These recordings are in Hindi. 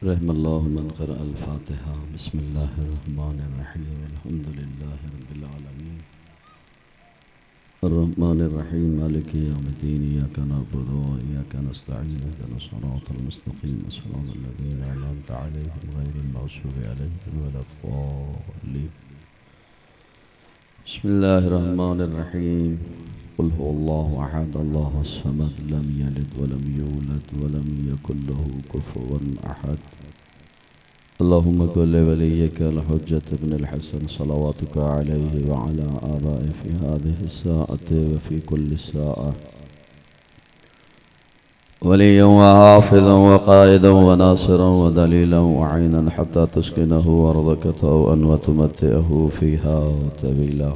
रहमल्लाहु मन क़रा अल-फ़ातिहा बिस्मिल्लाहिर्रहमानिर्रहीम अल्हम्दुलिल्लाहि रब्बिल आलमीन अर्रहमानिर्रहीम मालिकि यौमिद्दीन इय्याका नअबुदु व इय्याका नस्तईन इहदिनस सिरातल मुस्तक़ीम सिरातल लज़ीना अनअमता अलैहिम गैरिल मग़ज़ूबि अलैहिम वलद्दाल्लीन बिस्मिल्लाहिर्रहमानिर्रहीम क़ुल हुवल्लाहु अहद अल्लाहुस समद लम यलिद वलम यूलद वलम यकुल लहू कुफुवन अहद अल्लाहुम्मा कुल्लि वलिय्यिका अल-हुज्जत इब्नुल हसन सलवातुका अलैहि व अला आबाइहि फ़ी हाज़िहि स्साअति व फ़ी कुल्लि स्साअह वलिय्यन व हाफ़िज़न व क़ाइदन व नासिरन व दलीलन व ऐनन हत्ता तुस्किनहु अर्दक तौअन व तुमत्तिअहु फ़ीहा तवीला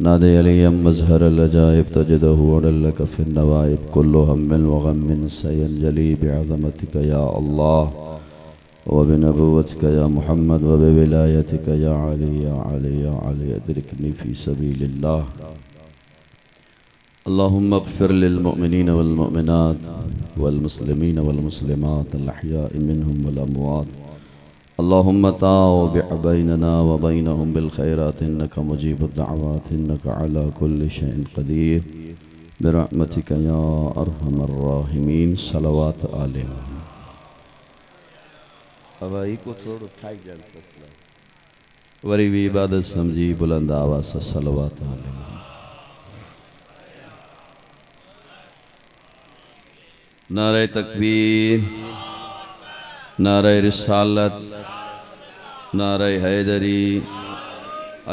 नादि अलियम मज़हरल अजाइब तजिदहु अदल्लक फ़िन्नवाइब कुल्लु हम्मिन व ग़म्मिन सयंजली बिअज़मतिका या अल्लाह व बिनबुव्वतिका या मुहम्मद व बिविलायतिका या अली अदरिकनी फ़ी सबीलिल्लाह अल्लाहुम्मा अग़फ़िर लिलमुअमिनीन वल्मुअमिनात वल्मुस्लिमीन वल्मुस्लिमात अल-अहयाइ मिनहुम वल अमवात अल्लाहुम्मा ताबिअ बैनना व बैनहुम बिल खैरात इन्नका मुजीबुद दअवात इन्नका अला कुल्लि शैइन क़दीर बिरहमतिका या अरहमर राहिमीन सलवात आले हवाई को थोड़ो ठाई जान सकता वरी भी इबादत समझी बुलंद आवाज़ से सलवात आले नारे तकबीर नारे रिसालत नारे हैदरी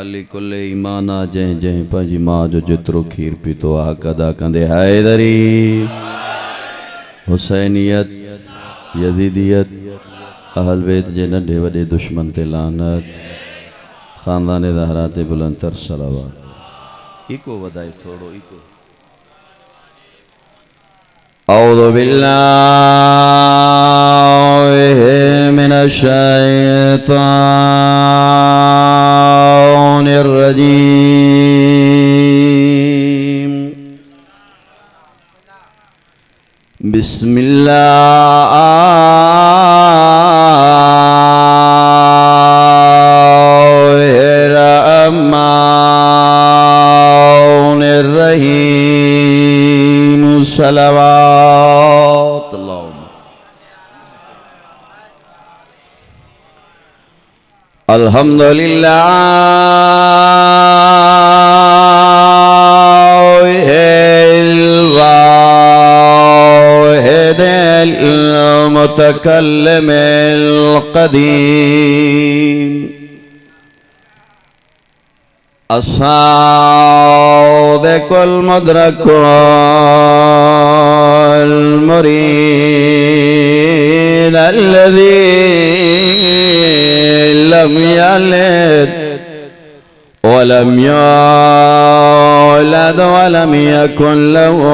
अली कुल्ले ईमाना जै जै पंहिंजी मां जो जेतिरो खीर पीतो आहे हक़ अदा कंदे हैदरी हुसैनियत यज़ीदियत अहल बैत जे नंढे वॾे दुश्मन ते लानत ख़ानदान ज़हरा ते बुलंदतर सलावत इको वधाए थोड़ो इको औज़ु बिल्लाहि मिनश शैतानिर रजीम बिस्मिल्लाहिर्रहमानिर्रहीम सलावत अल्हम्दुलिल्लाहिल वाहिदिल मुतकल्लिमिल क़दीम अस्सादिकुल मुदरकुल मुरीद अल्लज़ी लम यलिद वलम यूलद वलम यकुन लहू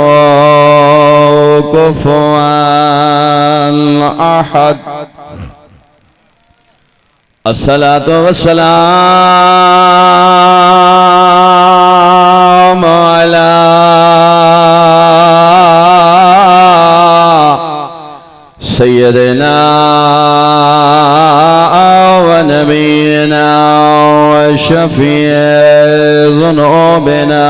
कुफुवन अहद अस्सलातु वस्सलामु अला सय्यदिना व नबीना व शफ़ीअ ज़ुनूबिना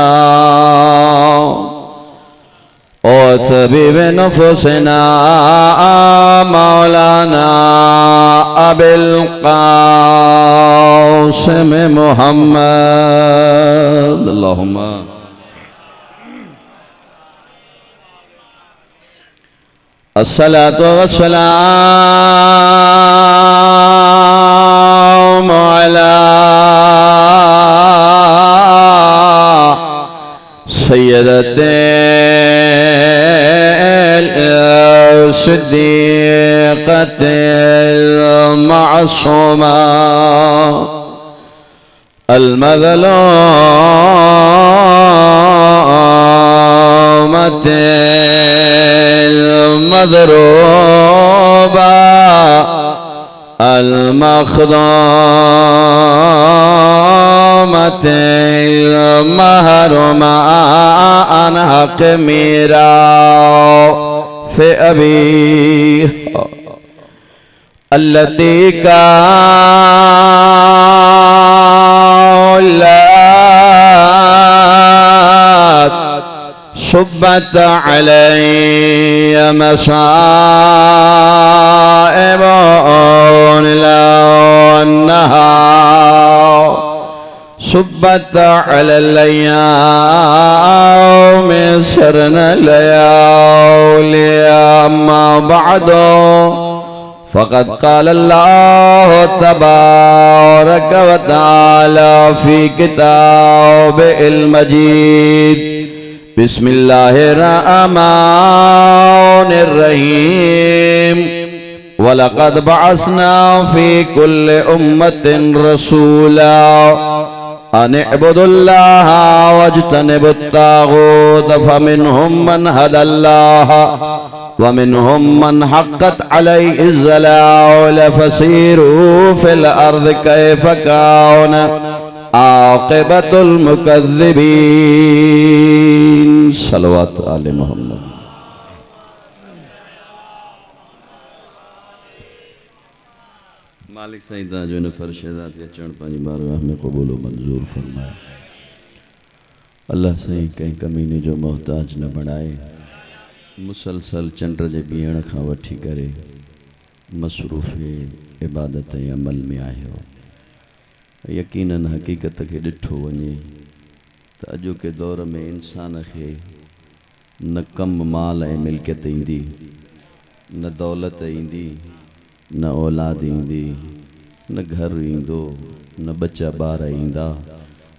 व तबीब नुफूसिना मौलाना अबिल क़ासिम मुहम्मद अल्लाहुम्मा अस्सलातु वस्सलामु अला सय्यदतिल सिद्दीक़तिल मअसूमा अल-मज़लूमतिल मज़रूबा अल-मख़दूमतिल महरुमा अन हक़ मेरा से अभी अल्लती कालत सुब्बत अलैहि मसाइबुन लन्नहा सुब्बत अलैयाम सरन लयाली अम्मा बअदो फ़क़द क़ाल अल्लाह तबारक व तआला फ़ी किताबिहिल मजीद बिस्मिल्लाहिर रहमानिर रहीम वलक़द बअसना फ़ी कुल्लि उम्मतिन रसूला अन इब्दुल्लाह वज्तनिबुत ताग़ूत फ़मिनहुम मन हदल्लाह वमिनहुम मन हक़्क़त अलैहि ज़लाल फ़सीरू फ़िल अर्ज़ि कैफ़ कान आक़िबतुल मुकज़्ज़िबीन। सल्लल्लाहु अलैहि मोहम्मद। मालिक साईं जो ने फरशेदात के चरण पांजी बारगाह में कबूल व मंजूर फरमाए। अल्लाह साईं कहीं कमीने जो मोहताज न बनाए। मुसलसल चंड जे बीहण खां वठी करे मसरूफ़ इबादत ऐं अमल में आहियो। यकीनन हक़ीक़त के ॾिठो वञे त अॼोके दौर में इंसान खे न कम माल ऐं मिल्कियत ईंदी, न दौलत ईंदी, न औलाद ईंदी, न घर ईंदो, न बच्चा ॿार ईंदा।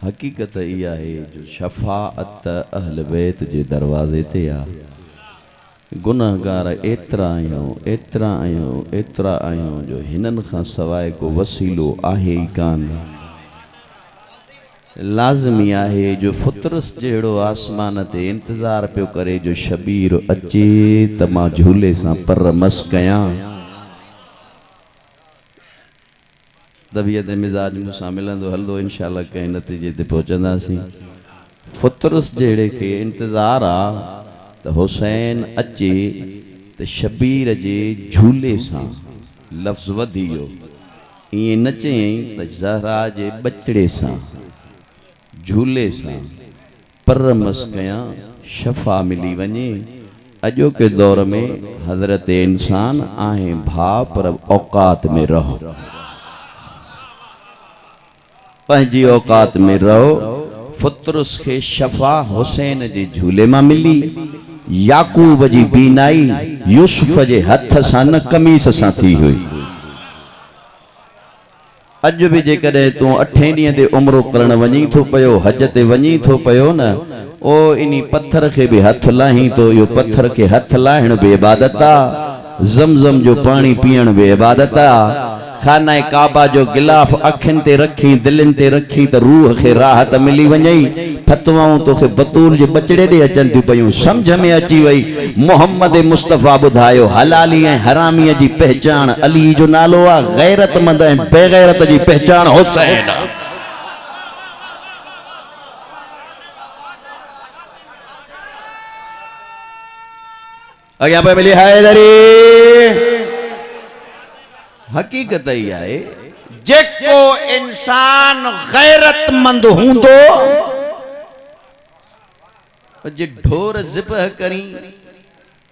हक़ीक़त इहा आहे जो शफ़ाअत अहल बैत जे दरवाज़े ते आहे। गुनाहगार एतिरा आहियूं जो हिननि खां सवाइ को वसीलो आहे ई कान। लाज़मी आहे जो फुतरस जहिड़ो आसमान ते इंतज़ार पियो करे जो शबीर अचे त मां झूले सां पर मस कयां। तबियत मिज़ाज मूंसां मिलंदो हलंदो इंशाअल्लाह कंहिं नतीजे ते पहुचंदासीं। फुतरस जहिड़े खे इंतज़ार आहे त हुसैन अचे त शबीर जे झूले सां लफ़्ज़ वधी वियो। ईअं न चयईं त ज़हरा जे बचड़े सां झूले सां पर मस कयां शफ़ा मिली वञे। अॼोके दौर में हज़रत इंसान आहे भाउ पर औकात में रहो, पंहिंजी औकात में रहो। फुतरस खे शफ़ा हुसैन जे झूले मां मिली। याकूब जी बीनाई यूसुफ जे हथ सां न कमीस सां थी हुई। अॼु बि जेकॾहिं तूं 8 ॾींहं ते उम्रो करण वञी थो पियो, हज ते वञी थो पियो न, ओ इनी पत्थर खे बि हथ लाहीं तो। इहो पत्थर खे हथ लाहिण बि इबादत आहे, ज़मज़म जो पाणी पीअण बि इबादत आहे। खाना काबा जो गिलाफ अखियुनि ते रखी, दिलनि ते रखी त रूह खे राहत मिली वञई। फतवाऊं तोखे बतूल जे बचड़े ॾे अचनि थियूं पयूं, सम्झ में अची वई। मोहम्मद मुस्तफ़ा ॿुधायो हलाली ऐं हरामीअ जी पहचान अली जो नालो आहे, गैरतमंद ऐं बेगैरत जी पहचान हुसैन। अॻियां पे मिली हैदरी। हक़ीक़त ई आहे जेको इंसान गैरतमंद हूंदो जे ढोर ज़िबह करी।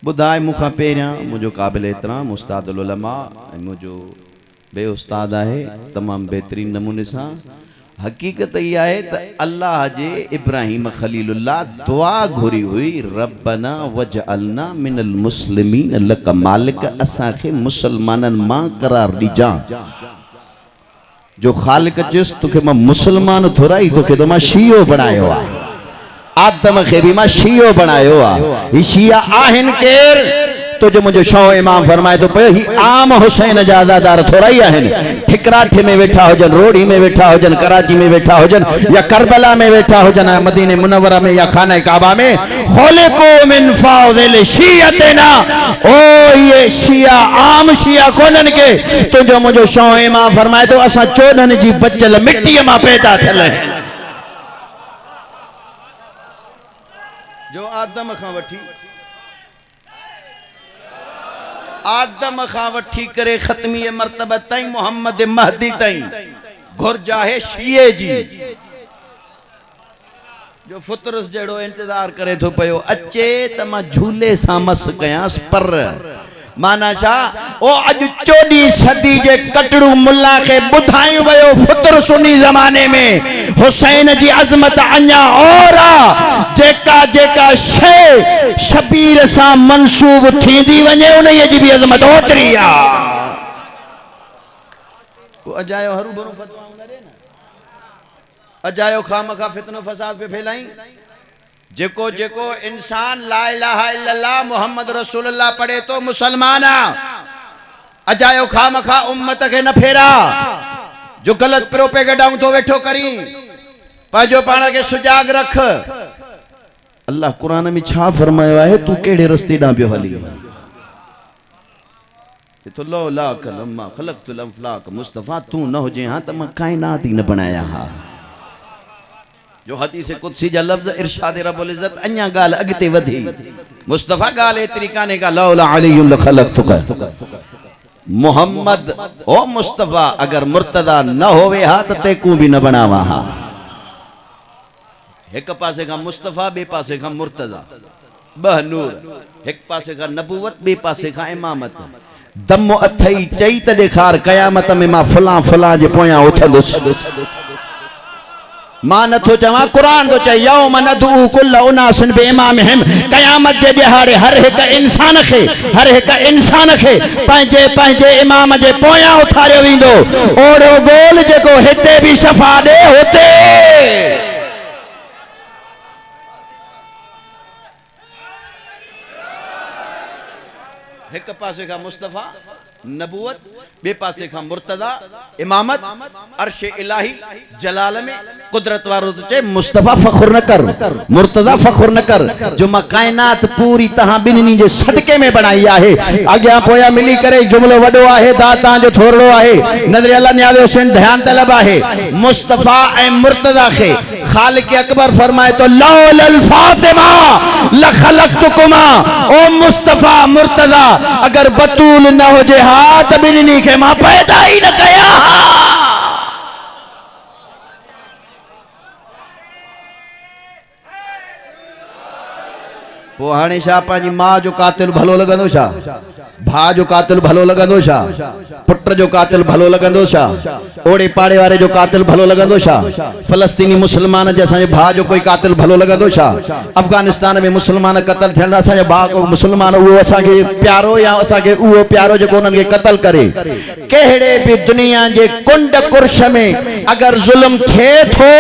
ॿुधाए मूंखां पहिरियां मुंहिंजो क़ाबिल एतिराम उस्तादुल उलमा ऐं मुंहिंजो बे उस्ताद आहे तमामु बहितरीन नमूने सां। हक़ीक़त इहा आहे त अल्लाह जे इब्राहिम खलीलुल्लाह दुआ घुरी हुई, रब्बना वजअलना मिनल मुस्लिमीन लक, मालिक असांखे मुसलमाननि मां करार ॾिजां। जो ख़ालिक चयुसि तोखे मां मुसलमान थोराई, तोखे तो मां शियो बणायो आहे। आदम खे बि मां शियो बणायो आहे। ही शिया आहिनि केर? तो जो मुझे शौ इमाम फरमाए तो पे ही आम हुसैन जादादार थोड़ा ही आहिनि। ठिकराठे में वेठा हुजन, रोड़ी में वेठा हुजन, कराची में वेठा हुजन, या करबला में वेठा हुजन, मदीने मुनव्वरा में या खाना काबा में। खुलिकू मिन फाज़िल शियतना, ओ ये शिया आम शिया कोनन के। तो जो मुझे शौ इमाम फरमाए तो असा चोदन जी बचल मिट्टी मां पैदा थियल है। जो आदम खां वठी आदम खां वठी करे खत्मी मर्तबा ताईं मोहम्मद महदी ताईं घुर्जा है शीए जी जो फुतरस जड़ो इंतजार करे तो पयो अचे त मां झूले सां मस कयांस पर माना छा ओ अज 14 सदी जे कटड़ू मुल्ला के बुधाई वयो फुतर सुनी जमाने में हुसैन जी अजमत अञा और जेका जेका शे शबीर सा मंसूब थींदी वने उन जी भी अजमत ओतरी आ वो अजायो हरू भरू फतवा न दे ना अजायो खामखा फितनो फसाद पे फैलाई जेको जेको इंसान ला इलाहा इल्लल्लाह मोहम्मद रसूलुल्लाह पढ़े तो मुसलमान अजायो खामखा उम्मत के न फेरा जो गलत प्रोपेगेंडा तो वेठो करी पाजो पाण के सुजाग रख अल्लाह कुरान में छा फरमायो है तू केड़े रस्ते डा पियो हली तो लौला कलमा खलक़तुल अफ़लाक मुस्तफा तू न होजे हां त मां कायनात ही न बनाया हा जो हदीस कुदसी जा लफ्ज इरशाद रब्बुल इज्जत अन्या गाल अगते वधी मुस्तफा गाल ए तरीका ने का लौला अलैहि खलक़तुका मोहम्मद ओ मुस्तफा अगर मुर्तदा न होवे हा त ते को भी न बनावा हा एक पासे का मुस्तफा बे पासे का मुर्तदा बह नूर एक पासे का नबूवत बे पासे का इमामत दम अथई चई त देखार कयामत में मां फला फला जे पोया उथलुस मां नथो चवा कुरान तो चए यौम नदू कुल्ल उनासिन बिइमामिहिम कयामत जे दिहाड़े हर एक इंसान खे पंहिंजे पंहिंजे इमाम जे पोयां उथारियो वेंदो ओड़ो गोल जेको हिते भी सफ़ा दे होते एक पासे का मुस्तफा नबूवत बे पासे का मुर्तदा इमामत अर्श इलाही जलाल में कुदरत वारो तो चे मुस्तफा फखुर न कर मुर्तदा फखुर न कर जो मां कायनात पूरी तहां बिन्नी जे सदके में बनाई आहे आग्या पोया मिली करे जुमलो वडो आहे दाता जो थोरड़ो आहे नजर अल्लाह न्याज़ हुसैन ध्यान तलब आहे मुस्तफा ए मुर्तदा खे खालिक अकबर फरमाए तो लौलल फातिमा लखलक़तुकुमा ओ मुस्तफा मुर्तदा अगर बतूल न हो जे हाथ बिन्नी के मां पैदा ही न कया वो हाणे छा पंहिंजी मां जो कातिल भलो लगंदो छा भा जो कातिल भलो लगंदो छा पुट जो कातिल भलो लगंदो छा ओड़े पाड़े वारे जो कातिल भलो लगंदो छा फलस्तीनी मुसलमान जे असांजे भा जो कोई कातिल भलो लगंदो छा अफगानिस्तान में मुसलमान कत्ल थियण असांजे भा को मुसलमान उहो असांखे प्यारो या असांखे उहो प्यारो जेको उन्हनि खे कत्ल करे कहिड़े भी दुनिया जे कुंड कुर्श में अगर जुल्म थिए थो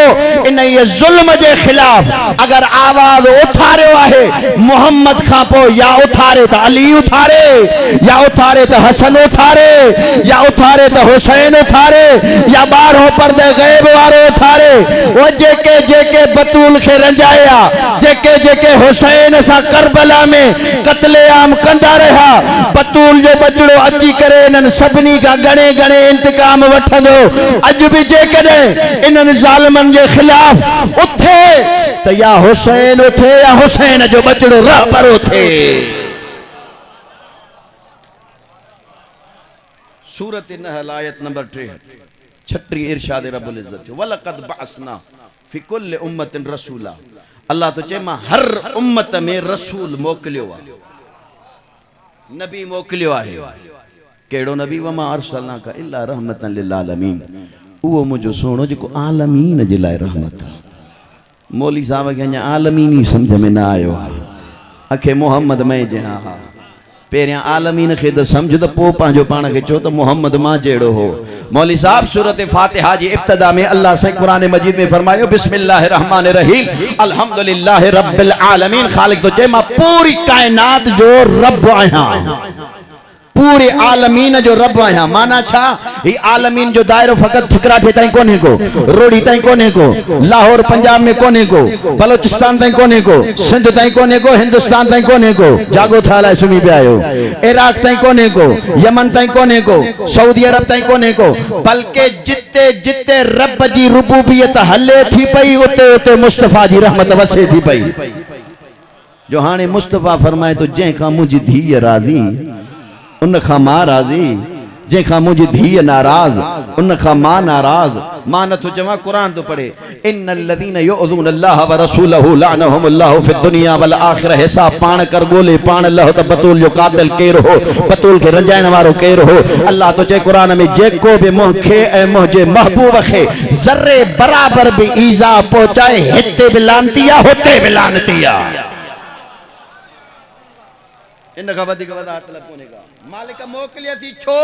इन ये जुल्म जे खिलाफ अगर आवाज उथारियो आहे मोहम्मद खां पोइ या उथारे त अली उथारे या उथारे तो हसन उथारे या उथारे तो हुसैन उथारे या 12 पर्दे गैब वारो उथारे वो जेके जेके बतूल के रंजाया जेके जेके हुसैन सा करबला में कत्ले आम कंदा रहा बतूल जो बचड़ो अची करे इनन सबनी का गणे गणे इंतकाम वठंदो अज भी जेकॾे इनन जालिमन के खिलाफ उठे तो या हुसैन उठे या हुसैन जो बचड़ो रहबर उठे सूरत नहल आयत नंबर 36 इरशाद रब्बुल इज्जत वलक़द बअसना फी कुल्लि उम्मतिन रसूला अल्लाह तो चे मां हर उम्मत में रसूल मोकलियो आ नबी मोकलियो आहे केड़ो नबी वमा अरसलना का इल्ला रहमतन लिल आलमीन वो मुझो सोनो जो आलमीन जे लाए रहमत मौली साहब के अञा आलमीन ही समझ में ना आयो अखे मोहम्मद में जे हा पेरिया आलमीन खे त समझ तो पो पांजो पाण के चो तो मोहम्मद मां जेड़ो हो मौली साहब सूरत फातिहा जी इब्तिदा में अल्लाह से कुरान मजीद में फरमायो बिस्मिल्लाहिर रहमानिर रहीम अल्हम्दुलिल्लाहि रब्बिल आलमीन खालिक तो चे मां पूरी कायनात जो रब आया पूरे आलमीन जो रब आया माना छा ही आलमीन जो दायरो फकत ठिकरा थे ताई कोने को रोड़ी ताई कोने को लाहौर पंजाब में कोने को बलोचिस्तान ताई कोने को सिंध ताई कोने को हिंदुस्तान ताई कोने को जागो थाला सुनी पे आयो इराक ताई कोने को यमन ताई कोने को सऊदी अरब ताई कोने को बल्कि जिते जिते रब जी रुबूबियत हले थी पई उते उते मुस्तफा जी रहमत वसे थी पई जो हाने मुस्तफा फरमाए तो जे का मुझी धी राजी उन खां मां राज़ी, जंहिंखां मुंहिंजी धीअ नाराज़ उन खां मां नाराज़। मां नथो चवां, क़ुरान तो पढ़े, इन्नल लज़ीना युअज़ून अल्लाह व रसूलहु लअनहुमुल्लाहु फ़िद दुनिया वल आख़िरह। हिसाब पाण कर ॻोल्हे पाण लह त बतूल जो क़ातिल केरु हो, बतूल खे रंजाइण वारो केरु हो। अल्लाह तो चए क़ुरान में, जेको बि मूंखे ऐं मुंहिंजे महबूब खे ज़र्रे बराबर बि ईज़ा पहुचाए, हिते बि लानती आहे, हुते बि लानती आहे। इन खां वधीक वॾा मतलब कोन्हे का। मालिक मोकिलिया थी छो?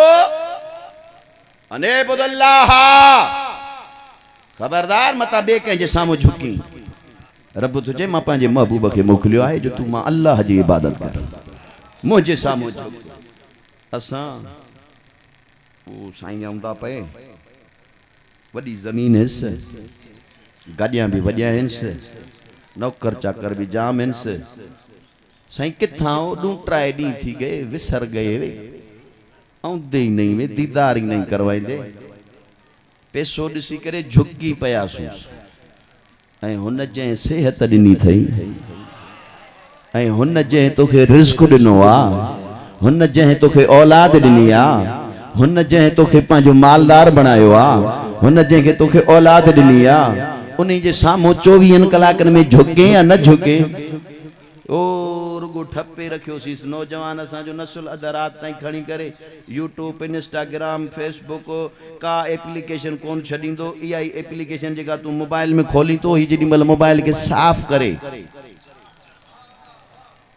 अने बुदल्लाह, खबरदार मता ॿिए कंहिंजे साम्हूं झुकी। रब तो चए, मां पंहिंजे महबूब खे मोकिलियो आहे जो तूं मां अल्लाह जी इबादत कर, मुंहिंजे साम्हूं झुक। असां वो साईं आऊंदा पए, वॾी ज़मीन हिस्से, गाॾियां बि वॾिया आहिनि, नौकर चाकर बि जाम आहिनि। साईं किथां ॾूंटराए ॾींहं थी गए, विसर गए वे, आउंदे ही नहीं वे, दीदार ही नहीं करवाइंदे। पैसो ॾिसी करे झुकी पयासूं, ऐं हुन जंहिं सेहत ॾिनी अथई, ऐं हुन जंहिं तोखे रिज़्क़ ॾिनो आहे, हुन जंहिं तोखे औलाद ॾिनी आहे, हुन जंहिं तोखे पंहिंजो मालदार बणायो आहे, हुन जंहिंखे तोखे औलाद ॾिनी आहे, उन जे साम्हूं 24 कलाकनि में झुके या न झुके? ओ रुगो ठपे रखियोसीं नौजवान असांजो नस्ल अध रात ताईं खणी करे यूट्यूब, इंस्टाग्राम, फेसबुक, का एप्लीकेशन कोन छॾींदो। इहा ई एप्लीकेशन जेका तूं मोबाइल में खोली तो, ही जेॾीमहिल मोबाइल खे साफ़ करे,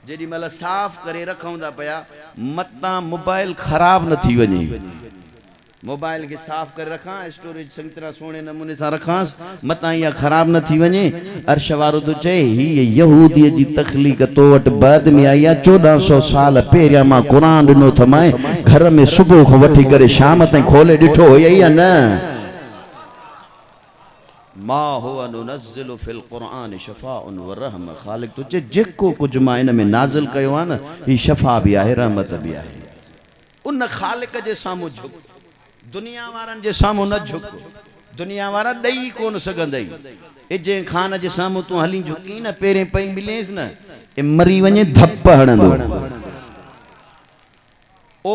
जेॾीमहिल साफ़ करे रखूं था पिया, मतां मोबाइल ख़राब न थी वञे। मोबाइल के साफ़ कर रखा, स्टोरेज संग तरह सोने नमूने सां रखांस, मतां इहा ख़राब न थी वञे। अर्श वारो तो चए, ही यहूदीअ जी तख़लीक़ तो वटि बाद में आई आहे। 1400 साल पहिरियां मां क़ुरान ॾिनो थमाए, घर में सुबुह खां वठी करे शाम ताईं खोले ॾिठो हुई या न? मा हुवा नुनज़्ज़िलु फ़िल क़ुरआन शफ़ाउन व रहम। ख़ालिक़ तो चए, जेको कुझु मां इन में नाज़िल कयो आहे न, ही शफ़ा बि आहे, रहमत बि आहे। उन ख़ालिक़ जे साम्हूं झुक, दुनिया वारनि जे साम्हूं न झुक। दुनिया वारा ॾेई कोन सघंदई। ए जंहिं ख़ान जे साम्हूं तूं हली झुकी न, पहिरें पई मिलेसि न, ए मरी वञे धप हणंदो। ओ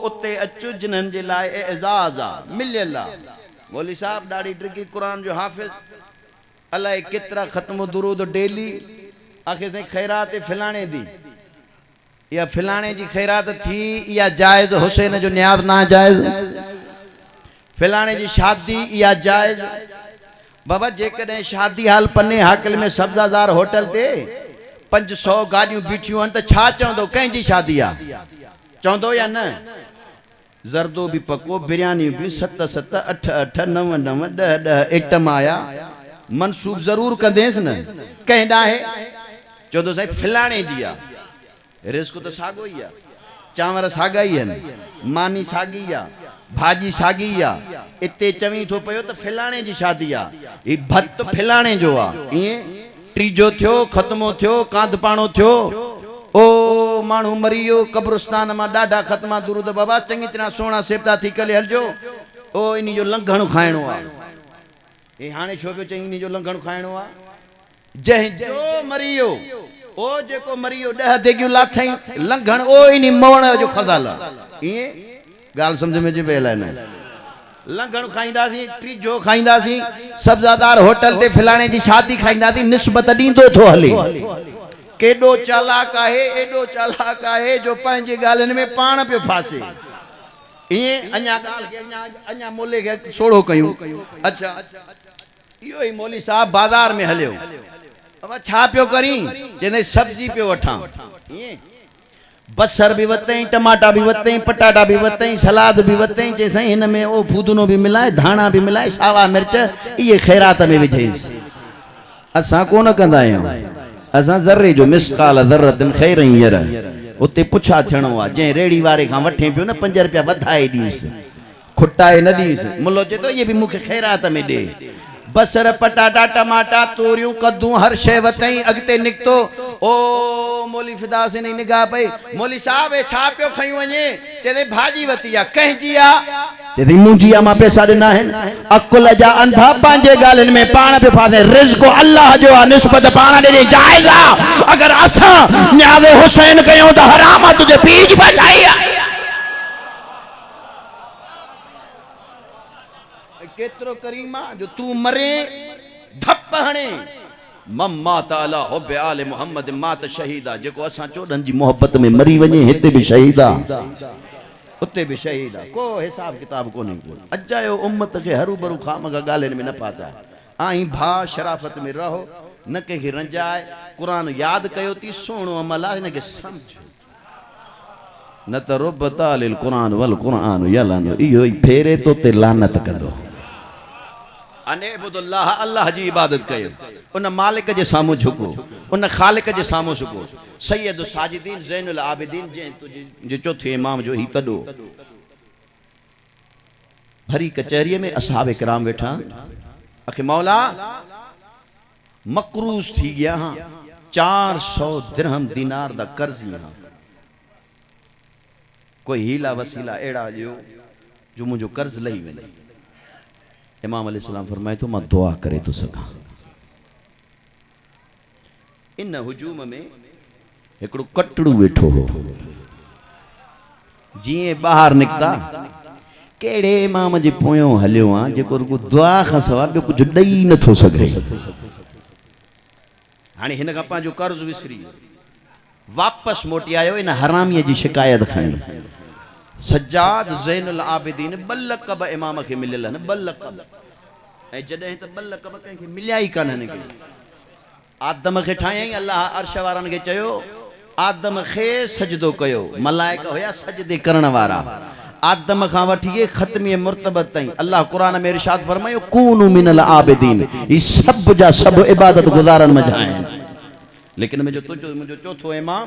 उते अचु जिन्हनि जे लाइ एज़ाज़ आहे, मिलियल आहे। मौली साहब ॾाढी ड्रिगी क़ुरान जो हाफ़िज़, अलाए केतिरा ख़त्म दुरूद डेली। आख़िर ताईं ख़ैरात फिलाणे दी, या फिलाणे जी ख़ैरात थी, या जायज़ हुसैन जो न्याज़ ना जायज़, फिलाणे जी शादी या जायज़। बाबा जेकॾहिं शादी हाल पन्ने हाकिल में सब्ज़ादार होटल ते 500 गाड़ियूं बीठियूं आहिनि त छा चवंदो, कंहिंजी शादी आहे चवंदो या न? ज़रदो भी पको, बिरयानी भी 7-7, 8-8, 9-9, 10-10 आइटम आया। मनसूब ज़रूर कंदेसि न, कंहिं ॾाहे चवंदो साईं फिलाणे जी आहे। रिस्क तो साॻो ई आहे, चांवर साॻा ई आहिनि, मानी साॻी आहे, भाॼी साॻी आहे। इते चवीं थो पियो त फिलाणे जी शादी आहे, ही भत फिलाणे जो आहे। ईअं टीजो थियो, ख़त्मो थियो, कांधपाणो थियो, ओ माण्हू मरी वियो, कब्रिस्तान मां ॾाढा ख़त्मा दुरूद बाबा चङी तरह सोना सेपता थी करे हलजो। ओ इन जो लंघण खाइणो आहे। हे हाणे छो पियो चई इन जो लंघण खाइणो आहे? जंहिंजो मरी वियो, ओ जेको मरी वियो 10 देगियूं लाथई, लंघण ओ इन मवण जो खज़ाल आहे। ईअं ॻाल्हि सम्झ में अचे पई अलाए न? लंघण खाईंदासीं, टीजो खाईंदासीं, सब्ज़ादार होटल ते फिलाणे जी शादी खाईंदासीं, निस्बत ॾींदो थो हले। केॾो चालाक आहे, एॾो चालाक आहे जो पंहिंजी ॻाल्हियुनि में पाण पियो फासे। ईअं अञा ॻाल्हि खे अञा मोले खे सोढ़ो कयूं। अच्छा, इहो ई मौली साहब बाज़ार में हलियो, अब छा पियो करी? चवंदे सब्जी पियो वठां। ईअं बसर भी वतई, टमाटा भी वतई, पटाटा भी वतई, सलाद भी वतई। चई साईं हिन में ओ फूदनो भी मिलाए, धाणा भी मिलाए, सावा मिर्च, इहे ख़ैरात में विझेसि। असां कोन कंदा आहियूं, असां ज़र्रे जो मिसकाल ज़र्रतिन ख़ैरन यरा। उते पुछा थियणो आहे, जंहिं रेड़ी वारे खां वठे पियो न 5 रुपया वधाए ॾींसि, खुटाए न ॾींसि। मुल्लो चए थो इहे बि मूंखे ख़ैरात में ॾे। बसर, पटाटा, टमाटा, तोरियूं, कद्दू, हर शइ वतई। अॻिते निकितो, ओ मौली फिदा से नहीं निगाह पई, मौली साहब छा पियो खई वञे? चए भाॼी वती आहे, कंहिंजी आहे? चए मुंहिंजी आहे, मां पैसा ॾिना आहिनि। अकुल जा अंधा पंहिंजे ॻाल्हियुनि में पाण पियो फासे। रिज़्क़ अल्लाह जो आहे, निस्बत पाण ॾिनी जाइज़ आहे। अगरि असां न्याज़े हुसैन कयूं त हराम आहे, तुंहिंजे पीउ जी भाषाई आहे। केतिरो करीम आहे जो तू मरे धप हणे मम्मा ताला हुब्बे आले मोहम्मद मात शहीदा जेको असां चोडन जी मोहब्बत में मरी वने हिते भी शहीदा उते भी शहीदा को हिसाब किताब कोने अजायो उम्मत के हरू भरू खामगा गालन में न पाता आई भा शराफत में रहो न के रंजाए कुरान याद कयो ती सोणो अमल आहे न के समझ न त रुब तालिल कुरान वल कुरान यलन इहो फेरे तो ते लानत कंदो अनेबुदुल्लाह अल्लाह जी इबादत कयो उन मालिक जे सामू झुको उन खालिक जे सामू झुको सैयद साजिदीन ज़ैनुल आबिदीन जे चौथे इमाम जो ही तडो भरी कचहरी में असहाब किराम बैठा अखे मौला मकरूज थी गया हां 400 दिरहम दीनार दा कर्ज यहां कोई हीला वसीला एड़ा जो मुझो कर्ज लही वने इमाम अलैहिस्सलाम फरमाए तो मां दुआ करे तो सका इन हुजूम में एकड़ो कटड़ू वेठो हो जिए बाहर निकता केड़े इमाम जे पोयो हलियो आ जेको रुको दुआ का सवाल बे कुछ दई न थो सके हाने हिन का पांजो कर्ज विसरी वापस मोटी आयो इन हरामी जी शिकायत खणी सज्जाद ज़ैनुल आबिदीन बल्लकब इमाम के मिलल न बल्लकब ए जडे त बल्लकब के मिलिया ही कान के आदम के ठाई अल्लाह अर्श वारन के चयो आदम खे सजदो कयो मलाइका होया सजदे करण वारा आदम खां वठी खत्मी मुर्तबत ताई अल्लाह कुरान में इरशाद फरमायो कूनु मिनल आबिदीन ई सब जा सब इबादत गुजारन मजाए लेकिन मुझो चौथो इमाम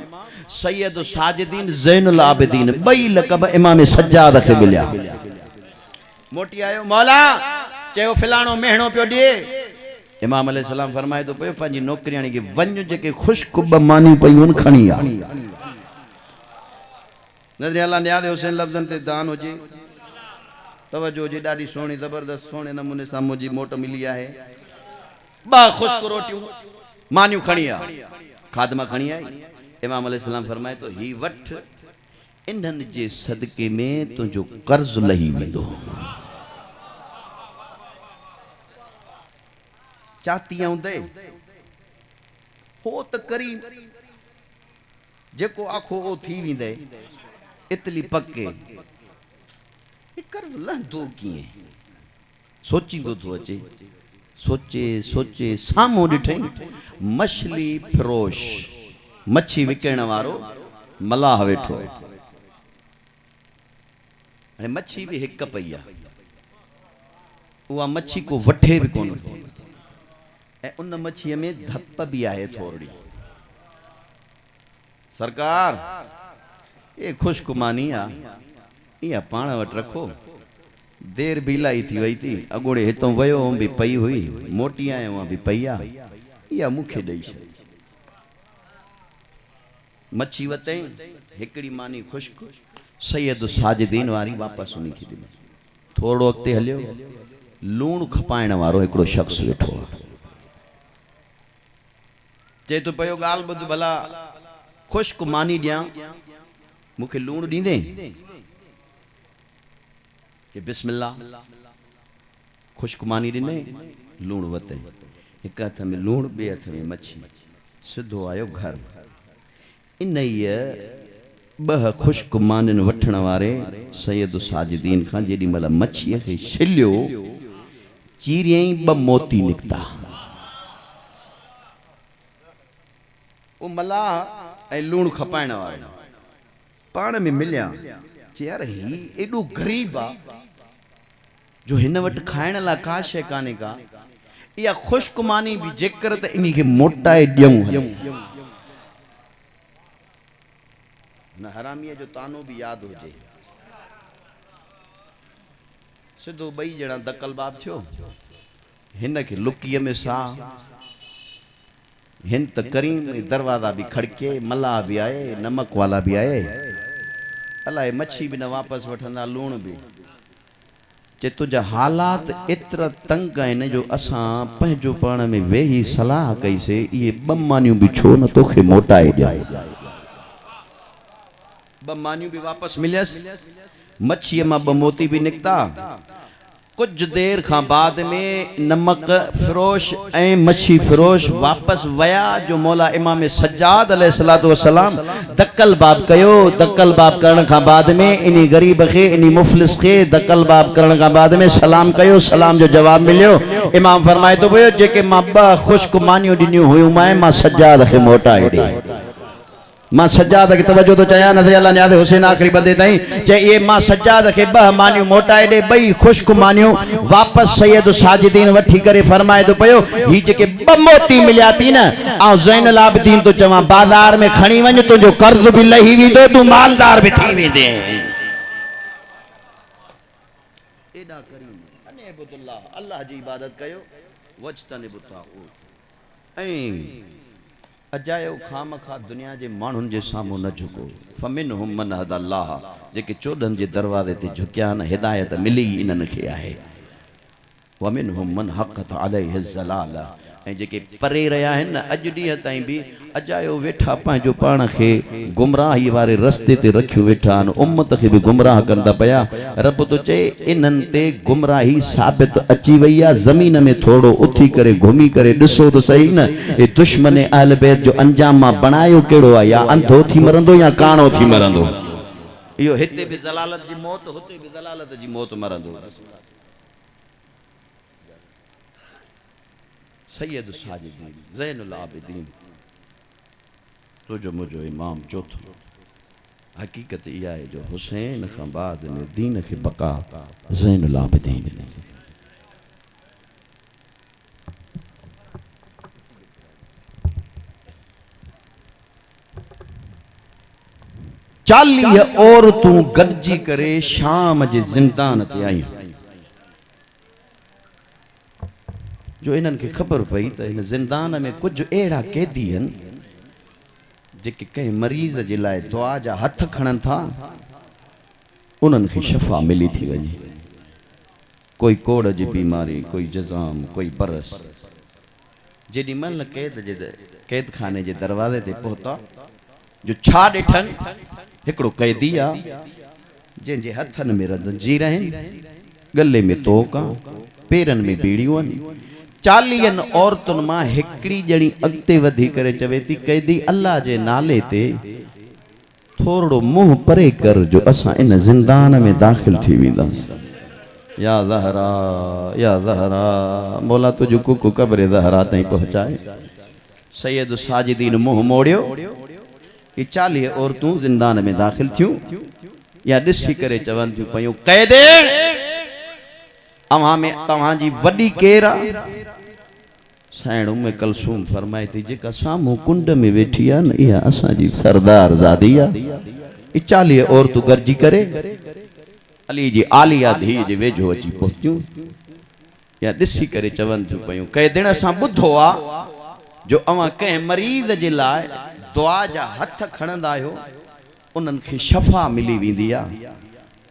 सैयद साजिदीन ज़ैनुल आबिदीन बई लक़ब इमाम सज्जाद के मिलिया मोटी आयो मौला चयो फिलाणो मेहणो पियो दिए इमाम अलैहिस्सलाम फरमाए तो पे पंजी नौकरियाणी के वन्य जेके खुशकुब मानी पयुन खणी आ नजर अल्लाह ने याद हुसैन लफ्जन ते दान होजे तवज्जो जे डाडी सोणी जबरदस्त सोने नमूने सा मुजी मोट मिली है बा खुशक रोटियूं मानियूं खणी आ खादमा खणी आई इमाम अलैहिस्सलाम फरमाए तो ही वठ इन्हन जे सदके में तुझो कर्ज लही वेंदो चाती आउंदे हो त करी जेको आखो ओ थी विंदे इतली पक्के कर्ज लहंदो कीअं सोचींदो थो अचे सोचे सोचे सामो ॾिठई मछली फिरोश मच्छी विकण वारो मलाह वेठो हाणे मच्छी भी हिक पई आ उहा मच्छी को वठे भी कोन थो ए उन मच्छी में धप भी आहे थोड़ी सरकार ये खुशकुमानी आ इहा पाण वट रखो देर भी लाई थी वही थी अगोड़े हितों वयो भी पई हुई मोटी आयो वहां भी पई आ इहा मुखे ॾेई छॾ मच्छी वतई हिकड़ी मानी खुश्क सैयद साजिदीन वारी वापस उन्हीं खे ॾिनी थोड़ो अॻिते हलियो लूण खपाइण वारो हिकड़ो शख्स वेठो चए तो पयो ॻाल्हि ॿुध भला खुश्क मानी ॾियां मुखे लूण ॾींदे कि बिस्मिल्लाह खुश्क मानी ॾिने लूण वते हिक हथ में लूण ॿिए हथ में मच्छी सिधो आयो घर इन ॿ खुश्क मानिन वठण वारे सैयद साजिदीन खां जेॾी महिल मच्छीअ खे छिलियो चीरियई 2 मोती निकता ओ मलाह ऐं लूण खपाइण वारो पाण में मिलिया चए यार ही एॾो गरीब आ जो हिन वटि खाइण लाइ का शइ कान्हे का इहा खुश्क मानी भी जेकर त इन खे मोटाए ॾियूं न हरामीअ जो तानो भी याद हुजे सिधो 2 ॼणा दकल बाब थियो हिन खे लुकीअ में सा हिन त करीम दरवाजा भी खड़के मलाह भी आए नमक वाला भी आए अलाए मच्छी भी न वापस वठंदा लूण भी चे तुझा हालात एतिरा तंग आहिनि जो असां पंहिंजो पाण में वेही सलाह कईसे इहे 2 मानियूं भी छो न तोखे मोटाए ॾियां 2 मानियूं भी वापस मिलियसि मच्छीअ मां 2 मोती भी निकता कुछ देर खां बाद में नमक फिरोश ऐं मच्छी फिरोश वापस वया जो मौला इमाम सज्जाद अलैहिस्सलातु वस्सलाम दक्कल बाब कयो। दक्कल बाब करण खां बाद में इनी गरीब खे इनी मुफलिस खे दक्कल बाब करण खां बाद में सलाम कयो। सलाम जो जवाब मिलियो। इमाम फरमाए तो पियो जेके मां ब खुश्क मानियो ॾिनियूं हुयूं मां सज्जाद खे मोटाए ॾे। मां सज्जाद के तवज्जो तो चया न अल्लाह ने हुसैन आखिरी बंदे ताई चे ये मां सज्जाद के ब मानियो मोटाए दे बई खुश्क मानियो वापस सैयद साजिदीन वठी करे फरमाए तो पयो ही जेके ब मोती मिलिया थी न आ ज़ैनुल आबिदीन तो चवा बाजार में खणी वञ तुंहिंजो कर्ज भी लही वेंदो तू मालदार भी थी वेंदे। एडा करीम अने अब्दुल्लाह अल्लाह जी इबादत कयो वजतनिबु तागूत ऐं अजायो खाम खा दुनिया जे मानुन जे सामू न झुको। फमिनहुम मन हदल्लाह जेके 14 जे दरवाजे ते झुकिया न हिदायत मिली इन्हनि खे आहे। वमिनहुम मन हक़त अलैहि ज़लाला ऐं जेके परे रहिया आहिनि न अॼु ॾींहं ताईं बि अजायो वेठा पंहिंजो पाण खे गुमराही वारे रस्ते ते रखियो वेठा आहिनि उम्मत खे बि गुमराह कंदा पिया। रब तो चए इन्हनि ते गुमराही साबित अची वई आहे। ज़मीन में थोरो उथी करे घुमी करे ॾिसो त सही न हे दुश्मन अहल बैत जो अंजाम मां बणायो कहिड़ो आहे। या अंधो थी मरंदो या काणो थी मरंदो। इहो हिते बि ज़लालत जी मौत हुते बि ज़लालत जी मौत मरंदो। सैयद साजिदीन ज़ैनुल आबिदीन तो जो मुझो इमाम चौथो हकीकत इहा आहे जो हुसैन खां बाद में दीन खे बका ज़ैनुल आबिदीन ने। चालीह औरतूं गॾिजी करे शाम जे ज़िंदान ते आयूं। जो इन्हनि खे ख़बर पई त हिन ज़िंदान में कुछ अहिड़ा कैदी आहिनि जेके कंहिं मरीज़ जे लाइ दुआ जा हथ खणनि था उन्हनि खे शफ़ा मिली थी वञे। कोई कोड़ जी बीमारी कोई जज़ाम कोई बरस जेॾी महिल कैद खाने जे दरवाज़े ते पहुता जो छा ॾिठनि हिकिड़ो कैदी आहे जंहिंजे हथनि में ज़ंजीर आहिनि गले में तोक आहे पेरनि में बीड़ियूं आहिनि। 40 औरतुनि मां हिकिड़ी ॼणी अॻिते वधी करे चवे थी कैदी अल्लाह जे नाले ते थोरो मुंहुं परे कर जो असां इन ज़िंदान में दाख़िल थी वेंदासीं। या ज़हरा मौला तुझो कुकु कब्र ज़हरा ताईं पहुचाए। सैयद साजिदीन मुंहुं मोड़ियो। ये 40 औरतूं ज़िंदान में दाख़िल थियूं या ॾिसी करे चवनि थियूं पयूं कैदे अवां में तव्हांजी वॾी केर आहे। साइण उम्मे कलसूम फरमाए थी जेका साम्हूं कुंड में वेठी आहे न इहा असांजी सरदार ज़ादी आहे। 40 औरतूं गॾिजी करे अली जी आलिया धीअ जे वेझो अची पहुतियूं या ॾिसी करे चवनि थियूं पयूं कैदिन असां ॿुधो आहे जो अवां कंहिं मरीज़ जे लाइ दुआ जा हथ खणंदा आहियो उन्हनि खे शफ़ा मिली वेंदी आहे।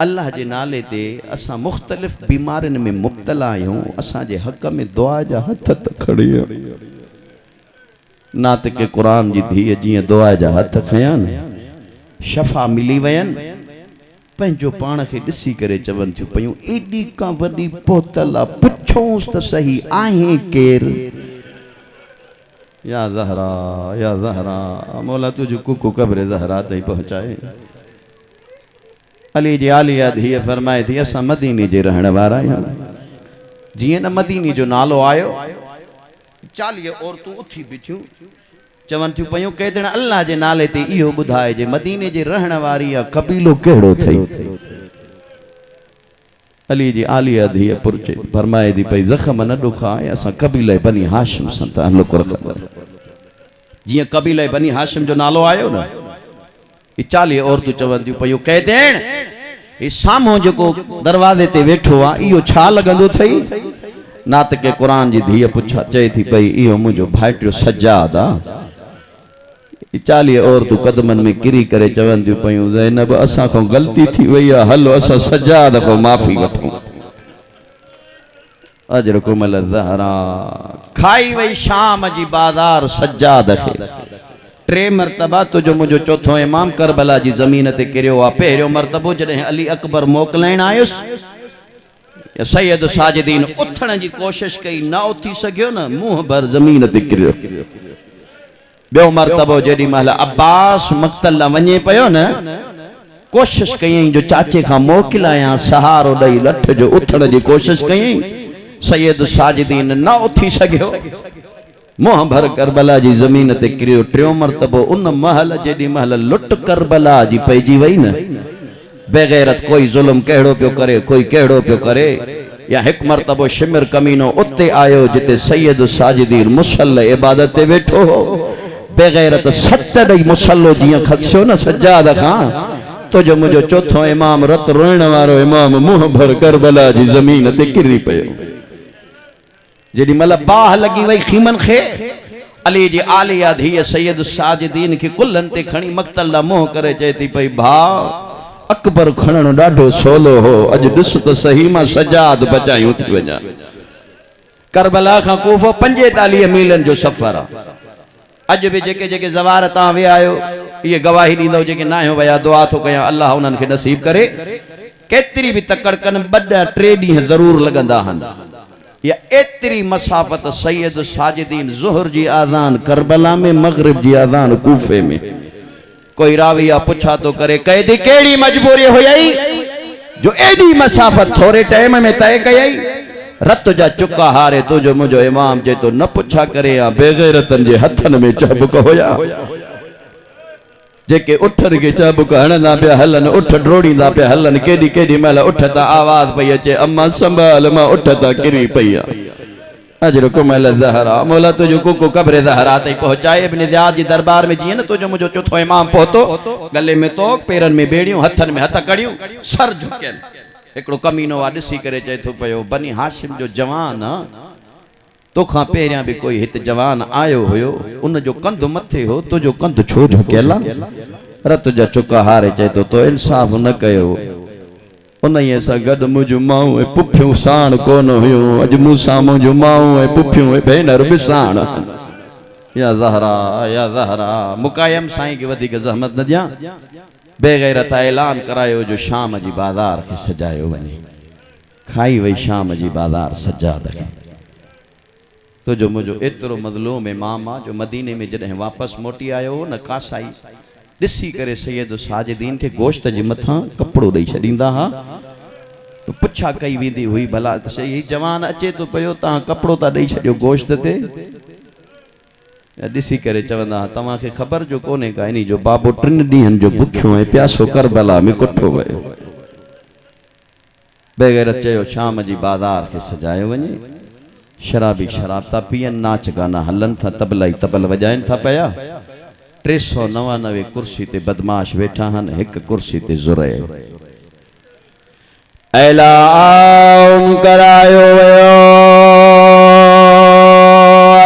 अल्लाह जे नाले ते असां मुख़्तलिफ़ बीमारियुनि में मुब्तला आहियूं असांजे हक़ में दुआ जा हथ त खणियो। नातिक़ क़ुरान जी धीअ जीअं दुआ जा हथ खयां न शफ़ा मिली वयनि पंहिंजो पाण खे ॾिसी करे चवनि थियूं पयूं एॾी का वॾी पहुतल आहे पुछोसि त सही आहे केरु। या ज़हरा मौला तुझो कुकु कब्र ज़हरा ताईं पहुचाए। अली जी आलिया धीअ फरमाए थी असां मदीने जे रहण वारा आहियूं। जीअं न मदीने जो नालो आयो 40 औरतूं उथी बीठियूं चवनि थियूं पयूं कैदिन अल्लाह जे नाले ते इहो ॿुधाए जे मदीने जे रहण वारी आहे कबीलो कहिड़ो अथई। अली जी आलिया धीअ पुरचे फरमाए थी पई ज़ख़्म न ॾुखाए असां कबीले बनी हाशिम सां ताल्लुक़ रखंदा। जीअं कबीले बनी हाशिम जो नालो आयो न 40 औरतूं चवनि थियूं पयूं कैदिन ही साम्हूं जेको दरवाज़े ते वेठो आहे इहो छा लॻंदो अथई। नातिक़ क़ुरान जी धीअ पुछा चए थी पई इहो मुंहिंजो भाइटियो सज्जाद आहे। 40 औरतूं कदमनि में किरी करे चवनि थियूं पयूं ज़ैनब असां खां ग़लती थी वई आहे हलो असां सज्जाद खां माफ़ी वठूं। अजरकुम अल ज़हरा खाई वई शाम जी बाज़ार सज्जाद खे 3 मरतबा तुझो मुझो चौथो इमाम करबला जी ज़मीन ते किरियो आहे। पहिरियों मरतबो जॾहिं अली अकबर मोकिलाइण आयुसि सैयद साजिदीन उथण जी कोशिश कई ना उथी सघियो न मुंह भर जमीन ते किरियो ॿियो मर्तबो जेॾी महिल अब्बास मक़तल वञे पियो न कोशिश कयईं जो चाचे खां मोकिलायां सहारो ॾेई लठ जो उथण जी कोशिश कयईं सैयद साजिदीन न उथी सघियो मुंह भर करबला जी ज़मीन ते किरियो टियों मर्तबो उन महल जेॾी महिल लुट करबला जी पइजी वई न बेगैरत कोई जुल्म कहिड़ो पियो करे कोई कहिड़ो पियो करे या हिक मर्तबो शिमिर कमीनो उते आयो जिते सैयद साजिदीन मुसल्ले इबादत ते वेठो हो बेगैरत सत ॾेई मुसल्लो जीअं खसियो न सज्जाद खां तुझो मुंहिंजो चौथो इमाम रत रोइण वारो इमाम मुंह भर करबला जी ज़मीन ते किरी पियो जेॾी महिल बाह लॻी वई खीमन खे अली जी आलिया धीअ सैयद साजिदीन खे कुल्हनि ते खणी मक़तल ॾांहुं मुंह करे चए थी पई भाउ अकबर खणण ॾाढो सवलो हो अॼु ॾिस त सही मां सजाद बचायूं थी वञा करबला खां कूफो 45 मीलन जो सफ़र आहे अॼु बि जेके जेके ज़वार तव्हां विया आहियो इहे गवाही ॾींदव जेके न आहियो विया दुआ थो कयां अल्लाह उन्हनि खे नसीब करे केतिरी बि तकड़ कनि 2-3 ॾींहं ज़रूर लॻंदा आहिनि या एतिरी मसाफ़त सैयद साजिदीन ज़ुहर जी आज़ान करबला में मग़रिब जी आज़ान कूफे में कोई राविया पुछा तो करे कैदी केड़ी मजबूरी हुई जो एडी मसाफत थोड़े टाइम में तय कई रत जा चुका हारे तुझो मुझो इमाम जे तो न पुछा करे या बेगैरतन जे हथन में चाबुक होया जेके उठर के चाबुक हणंदा पिया हलन उठ ड्रोड़ींदा पिया हलन केडी केडी महिल उठता आवाज पई अचे अम्मा संभाल मां उठता किरी पई अजरुकुम अल ज़हरा मौला तुझो कुको कब्र ज़हरा तई पहुंचाए इब्न ज़ियाद जी दरबार में जीअं न तुझो मुझो चौथो इमाम पहुतो गले में तो पेरन में बेड़ियों हथन में हथ कड़ियों सर झुकियल एकड़ो कमीनो आ ॾिसी करे चए थो पयो बनी हाशिम जो जवान तोखां पहिरियां भी कोई हित जवान आयो हुयो उन जो कंध मथे हो तुझो कंध छो झुकियल रत जा चुका हारे चए तो इंसाफ न कयो उन सां गॾु मुंहिंजूं माऊं ऐं पुफियूं साण कोन हुयूं अॼु मूंसां मुंहिंजूं माऊं ऐं पुफियूं ऐं भेनर बि साण या ज़हरा मुकायम साईं खे वधीक ज़हमत न ॾियां बेगैरत ऐलान करायो जो शाम जी बाज़ार खे सजायो वञे खाई वई शाम जी बाज़ार सजाद खे तुझो मुंहिंजो एतिरो मज़लूम इमाम आहे जो मदीने में जॾहिं वापसि मोटी आयो हो न कासाई ॾिसी करे सैयद साजिदीन खे गोश्त जे मथां कपिड़ो ॾेई छॾींदा हा पुछा कई वेंदी हुई भला त सही जवान अचे तो पियो तव्हां कपिड़ो था ॾेई छॾियो गोश्त ते ॾिसी करे चवंदा तव्हांखे ख़बर जो कोन्हे का इन जो बाबो 3 ॾींहंनि जो बुखियो ऐं प्यासो करबला में कुठो वियो बेगैरत चयो शाम जी बाज़ार खे सजायो वञे शराबी शराब था पीअनि नाच गाना हलन था तबला ई तबल वॼाइनि था पिया 399 कुर्सी ते बदमाश वेठा हन एक कुर्सी ते ज़ुरैर ऐलान करायो वियो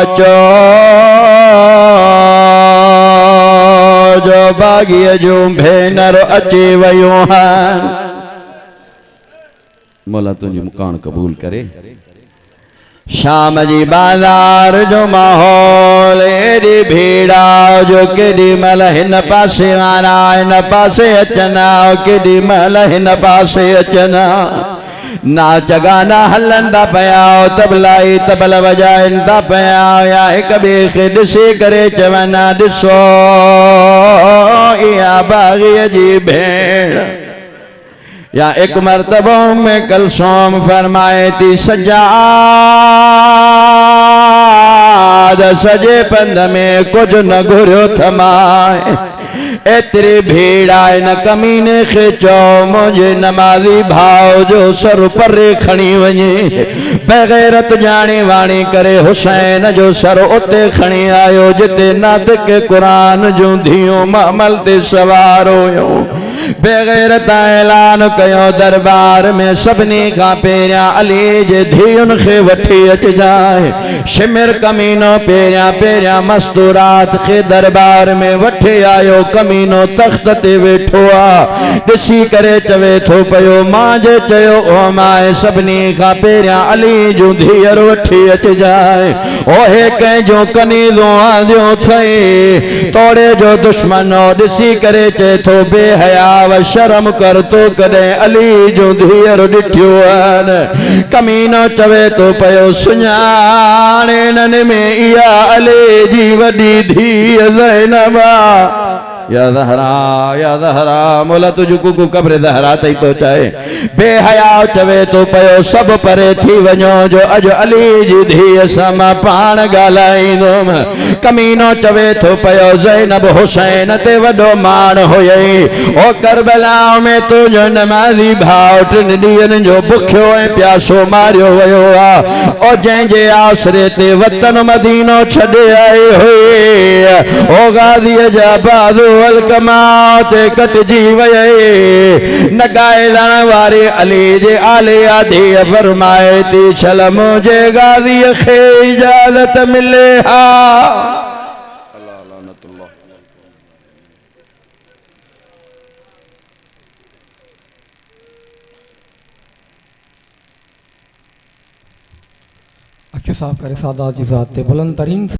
अचो जो बागीअ जूं भेनर अची वयूं आहिनि मौला तुंहिंजी मुकान क़बूल करे शाम जी बाज़ार जो माहौल एडी भीड़ा जो केडी महिल हिन पासे वारा हिन पासे अचना केडी महिल हिन पासे अचना नाच गाना हलंदा पिया तबलाई तबल वॼाइनि था पिया या हिक ॿिए खे ॾिसी करे चवनि ॾिसो इहा बाग़ीअ जी भेण या एक मर्तबो में कलसोम फरमाए थी सजाद सजे पंध में कुछ न घुरियो थमाए एतरी भीड़ आए न कमीने खे चो मुझे नमाजी भाव जो सर परे खणी वञे बेगैरत जाने वाणी करे हुसैन जो सर उते खणी आयो जिते नातिक कुरान जो धियो महमल ते सवार हुयो बेगैरत ऐलान कयो दरबार में सबनी का पेरिया अली जे धियुन खे वठी अचजाए शिमिर कमीनो पेरिया पेरिया मस्तूरात खे दरबार में वठी आयो कमीनो तख्त ते वेठो आ ॾिसी करे चवे थो पयो मां जे चयो ओ माए सबनी का पेरिया अली जो धीअर वठी अचजाए ओहे कंहिंजो कनीज़ो आंधियो थई तोड़े जो दुश्मन ॾिसी करे चए थो बेहया हया व शर्म कर तो कदें अली जो धीअर ॾिठियो आहिनि कमीनो चवे तो पयो सुञाणे नन में इहा अली जी वॾी धीअ ज़ैनब या ज़हरा मोला तुझको को कब्र ज़हरा तई पहुंचाए बेहया चवे तो पयो सब परे थी वञो जो अज अली जी धीअ सां मां पाण ॻाल्हाईंदुमि कमीनो चवे तो पयो ज़ैनब हुसैन ते वॾो मान हुयई ओ करबला में तुझो नमाज़ी भाउ टिनि ॾींहंनि जो बुखियो ऐं प्यासो मारियो वियो आहे ओ जंहिंजे आसरे ते वतन मदीनो छॾे आई हुई ओ गाज़ीअ जा बाज़ू कमाते कटजी वये न गायलण वारे अली जे आले आदि फरमाए थी छल मुझे गाज़ी खे इजाजत मिले हा अखियूं साफ़ करे सादा जी ज़ात ते बुलंद तरीन